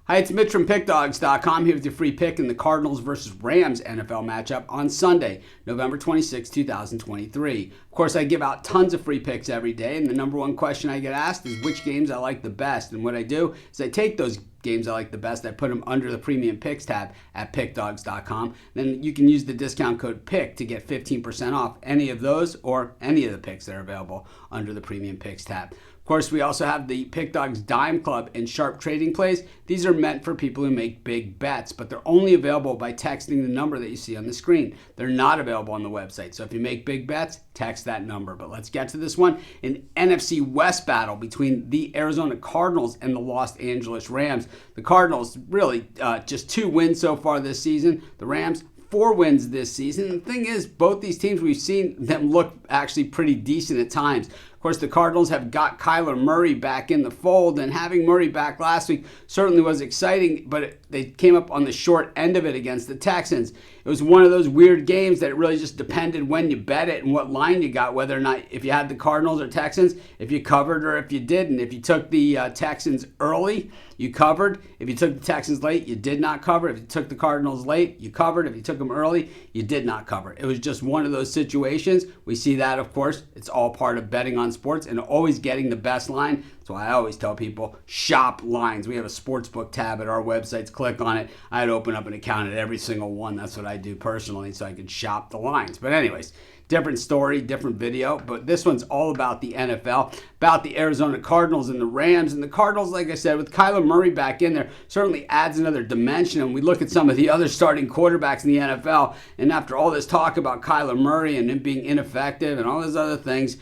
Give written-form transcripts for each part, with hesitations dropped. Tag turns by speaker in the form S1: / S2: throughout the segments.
S1: Hi, it's Mitch from Pickdawgz.com here with your free pick in the Cardinals versus Rams NFL matchup on Sunday, November 26, 2023. Of course, I give out tons of free picks every day, and the number one question I get asked is which games I like the best. And what I do is I take those games I like the best, I put them under the premium picks tab at Pickdawgz.com. Then you can use the discount code PICK to get 15% off any of those or any of the picks that are available under the premium picks tab. Of course, we also have the Pickdawgz Dime Club and Sharp Trading Plays. These are meant for people who make big bets, but they're only available by texting the number that you see on the screen. They're not available on the website. So if you make big bets, text that number. But let's get to this one. An NFC West battle between the Arizona Cardinals and the Los Angeles Rams. The Cardinals really just 2 wins so far this season. The Rams 4 wins this season. The thing is, both these teams, we've seen them look actually pretty decent at times. Of course, the Cardinals have got Kyler Murray back in the fold, and having Murray back last week certainly was exciting, but they came up on the short end of it against the Texans. It was one of those weird games that it really just depended when you bet it and what line you got, whether or not if you had the Cardinals or Texans, if you covered or if you didn't. If you took the Texans early, you covered. If you took the Texans late, you did not cover. If you took the Cardinals late, you covered. If you took them early, you did not cover. It was just one of those situations. We see that, of course. It's all part of betting on sports and always getting the best line. That's why I always tell people, shop lines. We have a Sportsbook tab at our websites. Click on it. I'd open up an account at every single one. That's what I do personally, so I can shop the lines. But anyways, different story, different video. But this one's all about the NFL, about the Arizona Cardinals and the Rams. And the Cardinals, like I said, with Kyler Murray back in there, certainly adds another dimension. And we look at some of the other starting quarterbacks in the NFL, and after all this talk about Kyler Murray and him being ineffective and all those other things,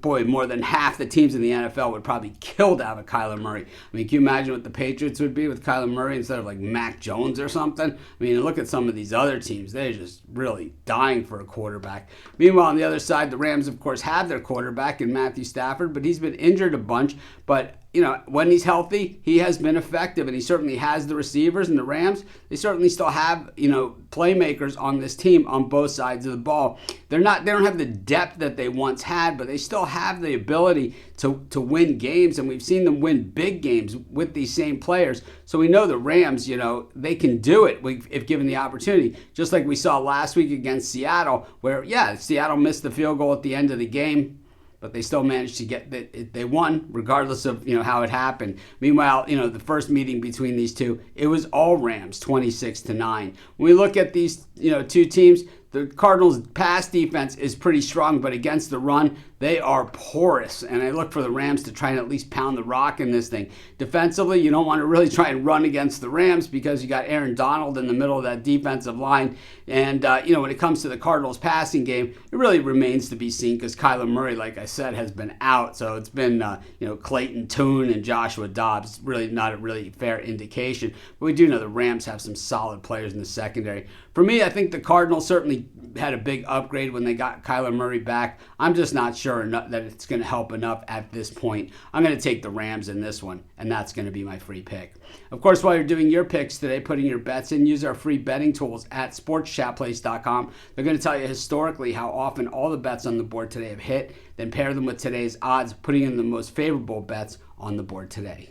S1: boy, more than half the teams in the NFL would probably kill to have a Kyler Murray. I mean, can you imagine what the Patriots would be with Kyler Murray instead of like Mac Jones or something? I mean, look at some of these other teams. They're just really dying for a quarterback. Meanwhile, on the other side, the Rams, of course, have their quarterback in Matthew Stafford, but he's been injured a bunch. But, you know, when he's healthy, he has been effective, and he certainly has the receivers. And the Rams, they certainly still have, you know, playmakers on this team on both sides of the ball. They don't have the depth that they once had, but they still have the ability to win games, and we've seen them win big games with these same players. So we know the Rams, you know, they can do it if given the opportunity. Just like we saw last week against Seattle, where, yeah, Seattle missed the field goal at the end of the game, but they still managed to get that. They won regardless of, you know, how it happened. Meanwhile, you know, the first meeting between these two, it was all Rams, 26-9. When we look at these, you know, two teams, the Cardinals' pass defense is pretty strong, but against the run, they are porous. And I look for the Rams to try and at least pound the rock in this thing. Defensively, you don't want to really try and run against the Rams because you got Aaron Donald in the middle of that defensive line. And, you know, when it comes to the Cardinals' passing game, it really remains to be seen because Kyler Murray, like I said, has been out. So it's been, you know, Clayton Tune and Joshua Dobbs. Really not a really fair indication. But we do know the Rams have some solid players in the secondary. For me, I think the Cardinals certainly had a big upgrade when they got Kyler Murray back. I'm just not sure that it's going to help enough at this point. I'm going to take the Rams in this one, and that's going to be my free pick. Of course, while you're doing your picks today, putting your bets in, use our free betting tools at sportschatplace.com. They're going to tell you historically how often all the bets on the board today have hit, then pair them with today's odds, putting in the most favorable bets on the board today.